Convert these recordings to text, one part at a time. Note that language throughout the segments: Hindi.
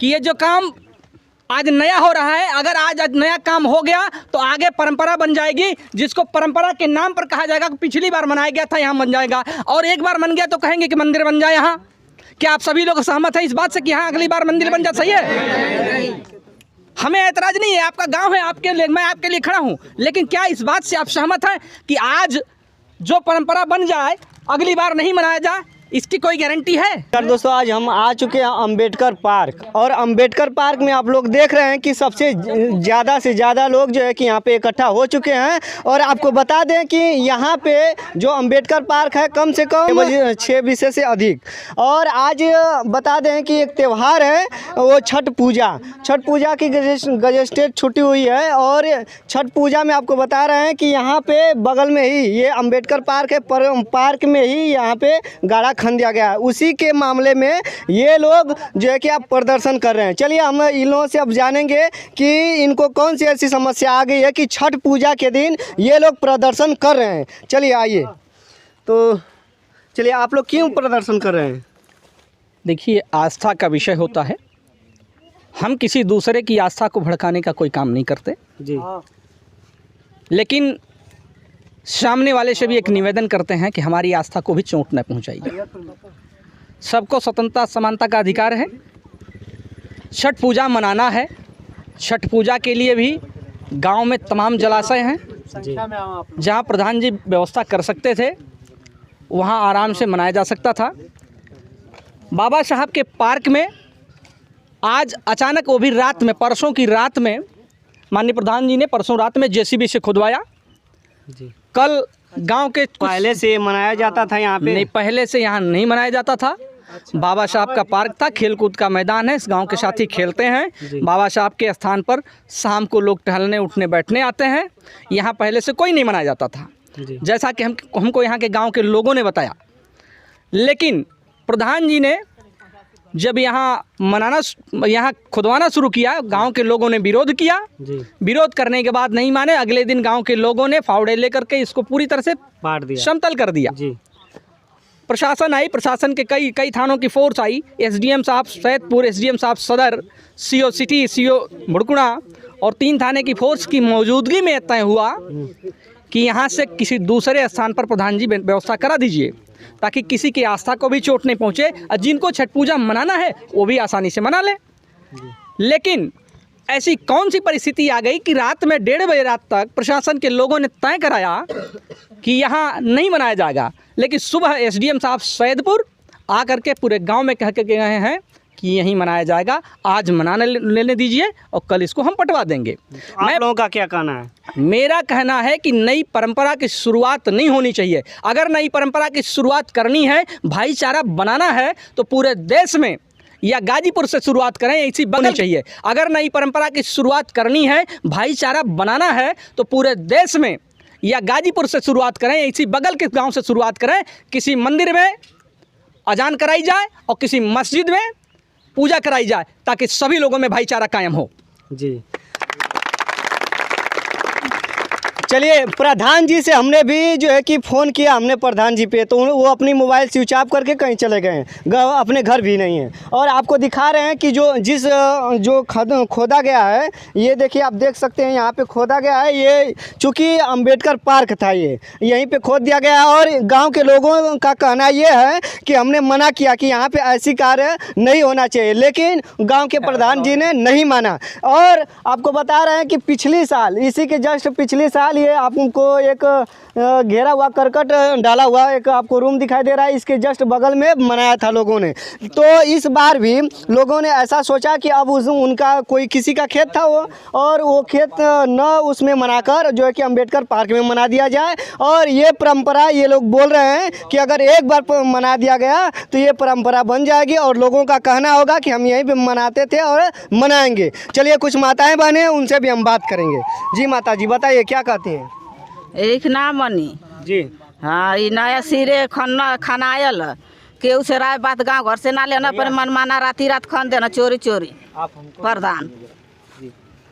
कि ये जो काम आज नया हो रहा है, अगर आज नया काम हो गया तो आगे परंपरा बन जाएगी, जिसको परंपरा के नाम पर कहा जाएगा कि पिछली बार मनाया गया था यहाँ बन जाएगा, और एक बार बन गया तो कहेंगे कि मंदिर बन जाए यहाँ। क्या आप सभी लोग सहमत हैं इस बात से कि यहाँ अगली बार मंदिर बन जाए? सही है, हमें ऐतराज नहीं है, आपका गांव है, आपके लिए मैं आपके लिए खड़ा हूँ, लेकिन क्या इस बात से आप सहमत हैं कि आज जो परंपरा बन जाए अगली बार नहीं मनाया जाए, इसकी कोई गारंटी है? सर दोस्तों, आज हम आ चुके हैं अंबेडकर पार्क, और अंबेडकर पार्क में आप लोग देख रहे हैं कि सबसे ज़्यादा से ज़्यादा लोग जो है कि यहाँ पे इकट्ठा हो चुके हैं। और आपको बता दें कि यहाँ पे जो अंबेडकर पार्क है कम से कम 6 विषय से अधिक। और आज बता दें कि एक त्यौहार है, वो छठ पूजा। छठ पूजा की गजेस्टेड छुट्टी हुई है, और छठ पूजा में आपको बता रहे हैं कि यहाँ पे बगल में ही ये अंबेडकर पार्क है, पार्क में ही यहाँ पे गाड़ा खन दिया गया है। उसी के मामले में ये लोग जो है कि आप प्रदर्शन कर रहे हैं। चलिए हम इन लोगों से अब जानेंगे कि इनको कौन सी ऐसी समस्या आ गई है कि छठ पूजा के दिन ये लोग प्रदर्शन कर रहे हैं। चलिए आइए, तो चलिए आप लोग क्यों प्रदर्शन कर रहे हैं? देखिए, आस्था का विषय होता है, हम किसी दूसरे की आस्था को भड़काने का कोई काम नहीं करते जी, लेकिन सामने वाले से भी एक निवेदन करते हैं कि हमारी आस्था को भी चोट न पहुंचाइए। सबको स्वतंत्रता समानता का अधिकार है, छठ पूजा मनाना है। छठ पूजा के लिए भी गांव में तमाम जलाशय हैं, जहां प्रधान जी व्यवस्था कर सकते थे, वहां आराम से मनाया जा सकता था। बाबा साहब के पार्क में आज अचानक, वो भी रात में, परसों की रात में, माननीय प्रधान जी ने परसों रात में जेसीबी से खुदवाया जी। कल गांव के पहले से मनाया जाता था यहाँ पे? नहीं, पहले से यहाँ नहीं मनाया जाता था। बाबा साहब का पार्क था, खेल कूद का मैदान है, इस गांव के साथी खेलते हैं। बाबा साहब के स्थान पर शाम को लोग टहलने उठने बैठने आते हैं। यहाँ पहले से कोई नहीं मनाया जाता था, जैसा कि हमको यहाँ के गांव के लोगों ने बताया। लेकिन प्रधान जी ने जब यहाँ खुदवाना शुरू किया, गांव के लोगों ने विरोध किया। विरोध करने के बाद नहीं माने, अगले दिन गांव के लोगों ने फावड़े लेकर के इसको पूरी तरह से पाट दिया, समतल कर दिया। प्रशासन आई, प्रशासन के कई थानों की फोर्स आई, एसडीएम साहब सैदपुर, एसडीएम साहब सदर, सीओ सिटी, सीओ मुड़कुणा और 3 थाने की फोर्स की मौजूदगी में तय हुआ कि यहाँ से किसी दूसरे स्थान पर प्रधान जी व्यवस्था करा दीजिए, ताकि किसी की आस्था को भी चोट नहीं पहुँचे, और जिनको छठ पूजा मनाना है वो भी आसानी से मना ले। लेकिन ऐसी कौन सी परिस्थिति आ गई कि रात में 1:30 बजे रात तक प्रशासन के लोगों ने तय कराया कि यहाँ नहीं मनाया जाएगा, लेकिन सुबह एसडीएम साहब सैदपुर आकर के पूरे गांव में कह के गए हैं कि यहीं मनाया जाएगा, आज मनाने लेने दीजिए और कल इसको हम पटवा देंगे। आप लोगों का क्या कहना है? मेरा कहना है कि नई परंपरा की शुरुआत नहीं होनी चाहिए। अगर नई परंपरा की शुरुआत करनी है, भाईचारा बनाना है, तो पूरे देश में या गाजीपुर से शुरुआत करें, ऐसी बननी चाहिए। अगर नई परंपरा की शुरुआत करनी है, भाईचारा बनाना है, तो पूरे देश में या गाजीपुर से शुरुआत करें, ऐसी बगल के गांव से शुरुआत करें। किसी मंदिर में अजान कराई जाए और किसी मस्जिद में पूजा कराई जाए, ताकि सभी लोगों में भाईचारा कायम हो। जी, चलिए प्रधान जी से हमने भी जो है कि फ़ोन किया हमने प्रधान जी पे, तो वो अपनी मोबाइल स्विच ऑफ करके कहीं चले गए हैं, अपने घर भी नहीं है। और आपको दिखा रहे हैं कि जो खोदा गया है, ये देखिए, आप देख सकते हैं यहाँ पे खोदा गया है। ये चूँकि अंबेडकर पार्क था, ये यहीं पे खोद दिया गया है। और गांव के लोगों का कहना ये है कि हमने मना किया कि यहाँ पे ऐसी कार्य नहीं होना चाहिए, लेकिन गाँव के प्रधान जी ने नहीं माना। और आपको बता रहे हैं कि पिछली साल, इसी के जस्ट पिछले साल ये आपको एक घेरा हुआ करकट डाला हुआ एक आपको रूम दिखाई दे रहा है, इसके जस्ट बगल में मनाया था लोगों ने। तो इस बार भी लोगों ने ऐसा सोचा कि अब उनका कोई किसी का खेत था वो, और वो खेत न उसमें मनाकर जो है कि अंबेडकर पार्क में मना दिया जाए। और ये परंपरा, ये लोग बोल रहे हैं कि अगर एक बार मना दिया गया तो ये परंपरा बन जाएगी, और लोगों का कहना होगा कि हम यहीं पर मनाते थे और मनाएंगे। चलिए कुछ माताएँ बहनें, उनसे भी हम बात करेंगे। जी माता जी, बताइए क्या कहती हैं? एक ना मनी जी, हाँ, ये नया सिरे खनायल केहू से राय बात गांव घर से ना लेना, पर मनमाना राती रात खन देना चोरी चोरी प्रधान।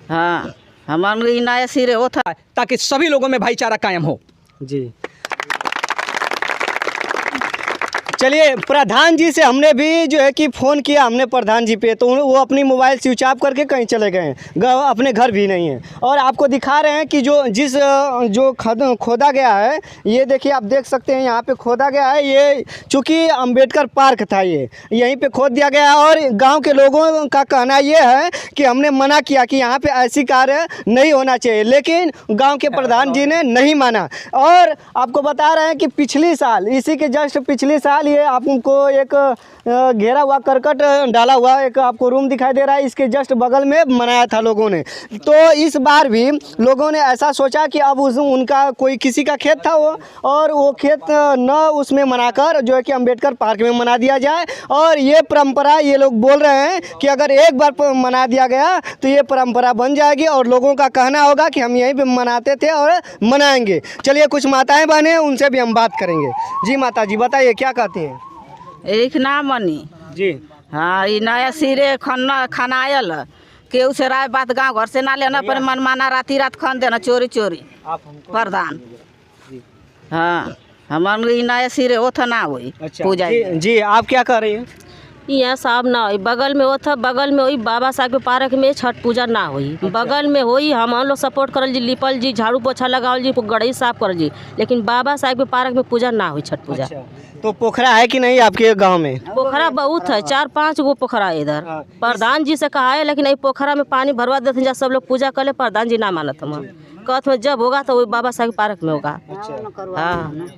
हाँ, हमारे नया सिरे होता है, ताकि सभी लोगों में भाईचारा कायम हो। जी, चलिए प्रधान जी से हमने भी जो है कि फ़ोन किया हमने प्रधान जी पे, तो वो अपनी मोबाइल स्विच ऑफ करके कहीं चले गए हैं, अपने घर भी नहीं हैं। और आपको दिखा रहे हैं कि जो खोदा गया है, ये देखिए आप देख सकते हैं यहाँ पे खोदा गया है। ये चूँकि अंबेडकर पार्क था, ये यहीं पे खोद दिया गया है। और गांव के लोगों का कहना ये है कि हमने मना किया कि यहाँ पे ऐसी कार्य नहीं होना चाहिए, लेकिन गाँव के प्रधान जी ने नहीं माना। और आपको बता रहे हैं कि पिछली साल, इसी के जस्ट पिछले साल ये आपको एक घेरा हुआ करकट डाला हुआ एक आपको रूम दिखाई दे रहा है, इसके जस्ट बगल में मनाया था लोगों ने। तो इस बार भी लोगों ने ऐसा सोचा कि अब उनका कोई किसी का खेत था वो, और वो खेत न उसमें मनाकर जो है कि अंबेडकर पार्क में मना दिया जाए। और ये परंपरा, ये लोग बोल रहे हैं कि अगर एक बार मना दिया गया तो ये परंपरा बन जाएगी और लोगों का कहना होगा कि हम यहीं पे मनाते थे और मनाएंगे। चलिए कुछ माताएं बहनें उनसे भी हम बात करेंगे। जी माता जी बताइए क्या कहती हैं? एक ना मनी जी हाँ, ये नया सिरे खनायल केहू से राय बात गांव घर से ना लेना पर मनमाना राती रात खन देना चोरी चोरी प्रधान। हाँ हमारे नया सिरे वो था ना हुई पूजा। जी आप क्या कर रही हैं? यहाँ साहब ना हुई, बगल में वो था, बगल में हुई बाबा साहब के पार्क में छठ पूजा ना हुई। बगल में हुई, हम लोग सपोर्ट करल जी, लिपल जी, झाड़ू पोछा लगावल जी, गढ़ी साफ करल जी, लेकिन बाबा साहब के पार्क में पूजा ना हुई छठ पूजा। तो पोखरा है कि नहीं आपके गांव में? पोखरा बहुत है, 4-5 गो पोखरा है इधर। प्रधान जी से कहा है, लेकिन पोखरा में पानी भरवा देते हैं, जब सब लोग पूजा कर ले, प्रधान जी ना मानत हम कहते हैं जब होगा तो वही बाबा साहब के पार्क में होगा। हाँ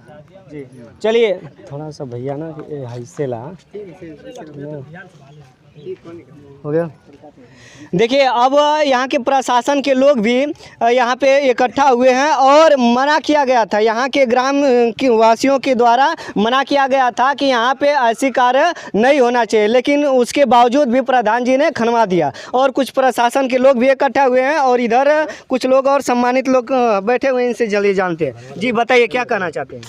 चलिए थोड़ा सा भैया ना हिस्से ला हो गया। देखिए अब यहाँ के प्रशासन के लोग भी यहाँ पे इकट्ठा हुए हैं और मना किया गया था, यहाँ के ग्राम के वासियों के द्वारा मना किया गया था कि यहाँ पे ऐसी कार्य नहीं होना चाहिए, लेकिन उसके बावजूद भी प्रधान जी ने खनवा दिया। और कुछ प्रशासन के लोग भी इकट्ठा हुए हैं और इधर कुछ लोग और सम्मानित लोग बैठे हुए हैं, इनसे जल्दी जानते हैं। जी बताइए क्या कहना चाहते हैं?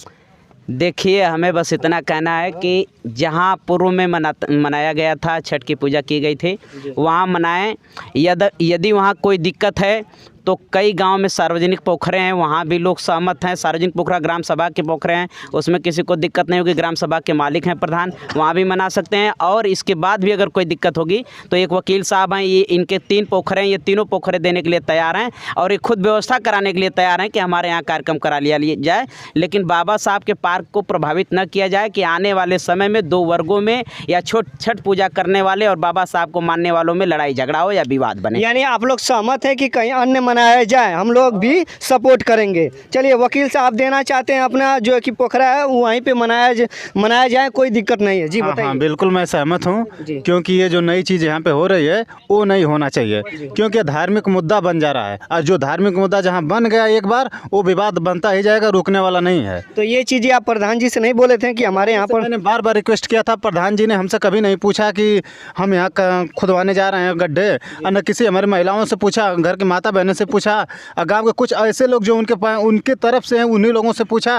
देखिए हमें बस इतना कहना है कि जहाँ पूर्व में मनाया गया था, छठ की पूजा की गई थी, वहाँ मनाएं। यदि वहाँ कोई दिक्कत है तो कई गांव में सार्वजनिक पोखरे हैं, वहाँ भी लोग सहमत हैं। सार्वजनिक पोखरा ग्राम सभा के पोखरे हैं, उसमें किसी को दिक्कत नहीं होगी, ग्राम सभा के मालिक हैं प्रधान, वहाँ भी मना सकते हैं। और इसके बाद भी अगर कोई दिक्कत होगी तो एक वकील साहब हैं, ये इनके 3 पोखरे हैं, ये तीनों पोखरे देने के लिए तैयार हैं और ये खुद व्यवस्था कराने के लिए तैयार हैं कि हमारे यहाँ कार्यक्रम करा लिया जाए। लेकिन बाबा साहब के पार्क को प्रभावित न किया जाए कि आने वाले समय में 2 वर्गों में या छठ पूजा करने वाले और बाबा साहब को मानने वालों में लड़ाई झगड़ा हो या विवाद बने। यानी आप लोग सहमत हैं कि कहीं अन्य मनाया जाए, हम लोग भी सपोर्ट करेंगे। चलिए वकील साहब देना चाहते हैं अपना जो कि पोखरा है वहीं पे मनाया जाए, कोई दिक्कत नहीं है। जी बताइए। हाँ बिल्कुल मैं सहमत हूँ, क्योंकि ये जो नई चीज़ यहाँ पे हो रही है वो नहीं होना चाहिए, क्योंकि धार्मिक मुद्दा बन जा रहा है और जो धार्मिक मुद्दा जहाँ बन गया एक बार वो विवाद बनता ही जाएगा, रुकने वाला नहीं है। तो ये चीज़ें आप प्रधान जी से नहीं बोले थे कि हमारे यहाँ पर? मैंने बार बार रिक्वेस्ट किया था, प्रधान जी ने हमसे कभी नहीं पूछा कि हम यहाँ खुदवाने जा रहे हैं गड्ढे, और न किसी हमारी महिलाओं से पूछा, घर के माता बहनों से पूछा, गांव के कुछ ऐसे लोग जो उनके तरफ से हैं उन्हीं लोगों से पूछा।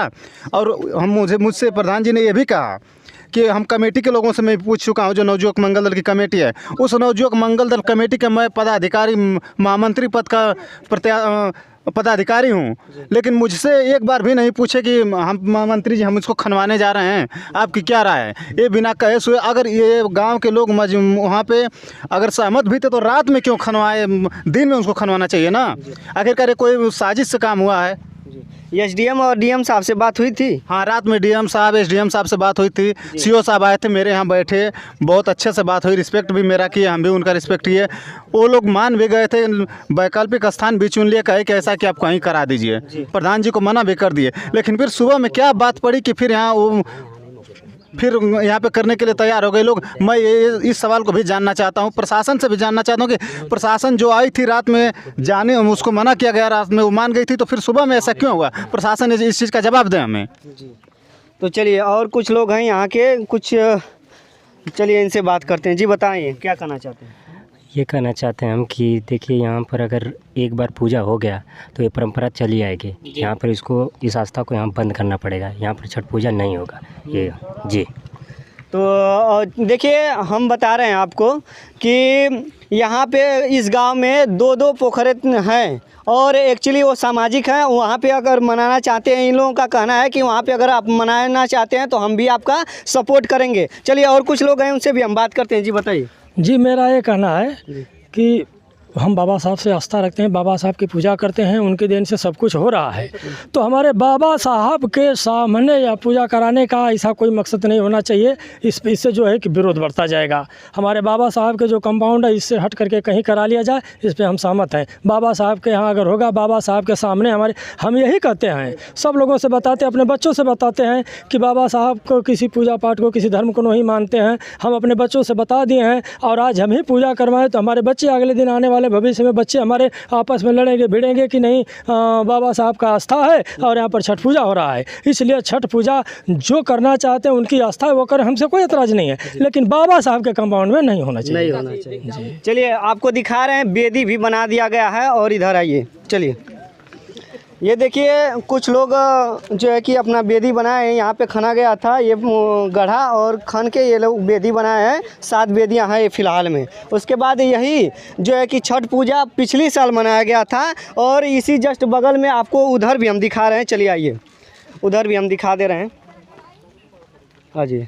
और मुझसे प्रधान जी ने ये भी कहा कि हम कमेटी के लोगों से मैं पूछ चुका हूँ, जो नवयुवक मंगल दल की कमेटी है, उस नवयुवक मंगल दल कमेटी के मैं पदाधिकारी, महामंत्री पद का पदाधिकारी हूँ, लेकिन मुझसे एक बार भी नहीं पूछे कि हम मंत्री जी हम इसको खनवाने जा रहे हैं, आपकी क्या राय है। ये बिना कहे सुए, अगर ये गांव के लोग वहाँ पे अगर सहमत भी थे तो रात में क्यों खनवाए, दिन में उसको खनवाना चाहिए ना। आखिरकार कोई साजिश से काम हुआ है। एसडीएम और डीएम साहब से बात हुई थी? हाँ रात में डीएम साहब एसडीएम साहब से बात हुई थी, सीओ साहब आए थे मेरे यहाँ बैठे, बहुत अच्छे से बात हुई, रिस्पेक्ट भी मेरा किए, हम भी उनका रिस्पेक्ट किए। वो लोग मान भी गए थे, वैकल्पिक स्थान भी चुन लिए, कहे कि ऐसा कि आप कहीं करा दीजिए। प्रधान जी को मना भी कर दिए, लेकिन फिर सुबह में क्या बात पड़ी कि फिर यहाँ पे करने के लिए तैयार हो गए लोग। मैं इस सवाल को भी जानना चाहता हूँ, प्रशासन से भी जानना चाहता हूँ कि प्रशासन जो आई थी रात में जाने, उसको मना किया गया, रात में वो मान गई थी, तो फिर सुबह में ऐसा क्यों हुआ? प्रशासन इस चीज़ का जवाब दें हमें। तो चलिए और कुछ लोग हैं यहाँ के, कुछ चलिए इनसे बात करते हैं। जी बताइए क्या कहना चाहते हैं? ये कहना चाहते हैं हम कि देखिए यहाँ पर अगर एक बार पूजा हो गया तो ये परंपरा चली आएगी, यहाँ पर इस आस्था को यहाँ बंद करना पड़ेगा, यहाँ पर छठ पूजा नहीं होगा ये। जी तो देखिए हम बता रहे हैं आपको कि यहाँ पे इस गांव में 2 पोखरे हैं और एक्चुअली वो सामाजिक हैं। वहाँ पे अगर मनाना चाहते हैं, इन लोगों का कहना है कि वहाँ पे अगर आप मनाना चाहते हैं तो हम भी आपका सपोर्ट करेंगे। चलिए और कुछ लोग हैं उनसे भी हम बात करते हैं। जी बताइए। जी मेरा ये कहना है कि हम बाबा साहब से आस्था रखते हैं, बाबा साहब की पूजा करते हैं, उनके देन से सब कुछ हो रहा है। तो हमारे बाबा साहब के सामने या पूजा कराने का ऐसा कोई मकसद नहीं होना चाहिए। इससे जो है कि विरोध बढ़ता जाएगा। हमारे बाबा साहब के जो कंपाउंड है इससे हट करके कहीं करा लिया जाए, इस पर हम सहमत हैं। बाबा साहब के यहाँ अगर होगा, बाबा साहब के सामने हम यही कहते हैं, सब लोगों से बताते हैं, अपने बच्चों से बताते हैं कि बाबा साहब को किसी पूजा पाठ को, किसी धर्म को नहीं मानते हैं। हम अपने बच्चों से बता दिए हैं और आज हम ही पूजा करवाएं तो हमारे बच्चे अगले दिन आने वाले भविष्य में बच्चे हमारे आपस में लड़ेंगे भिड़ेंगे कि नहीं बाबा साहब का आस्था है और यहाँ पर छठ पूजा हो रहा है। इसलिए छठ पूजा जो करना चाहते हैं उनकी आस्था है वो करें, हमसे कोई एतराज़ नहीं है, लेकिन बाबा साहब के कंपाउंड में नहीं होना चाहिए। नहीं होना चाहिए। चलिए आपको दिखा रहे हैं, बेदी भी बना दिया गया है। और इधर आइए, चलिए ये देखिए कुछ लोग जो है कि अपना बेदी बनाए हैं। यहाँ पे खना गया था, ये गढ़ा और खन के ये लोग बेदी बनाए हैं। 7 बेदियाँ हैं फ़िलहाल में। उसके बाद यही जो है कि छठ पूजा पिछली साल मनाया गया था और इसी जस्ट बगल में आपको उधर भी हम दिखा रहे हैं। चलिए आइए, उधर भी हम दिखा दे रहे हैं। हाँ जी,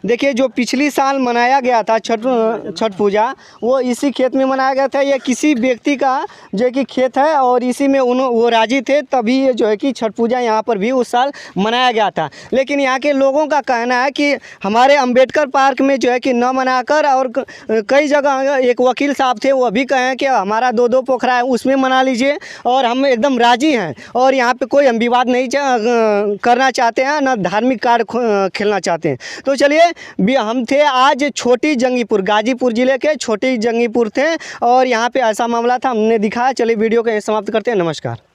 देखिए जो पिछली साल मनाया गया था छठ पूजा, वो इसी खेत में मनाया गया था। ये किसी व्यक्ति का जो है कि खेत है और इसी में वो राजी थे, तभी ये जो है कि छठ पूजा यहाँ पर भी उस साल मनाया गया था। लेकिन यहाँ के लोगों का कहना है कि हमारे अंबेडकर पार्क में जो है कि न मनाकर और कई जगह, एक वकील साहब थे वो भी कहे कि हमारा 2 पोखरा है उसमें मना लीजिए और हम एकदम राजी हैं और यहाँ पर कोई हम विवाद नहीं करना चाहते हैं, न धार्मिक कार्य खेलना चाहते हैं। तो चलिए भी हम थे आज छोटी जंगीपुर, गाजीपुर ज़िले के छोटी जंगीपुर थे और यहाँ पे ऐसा मामला था, हमने दिखाया। चलिए वीडियो को समाप्त करते हैं। नमस्कार।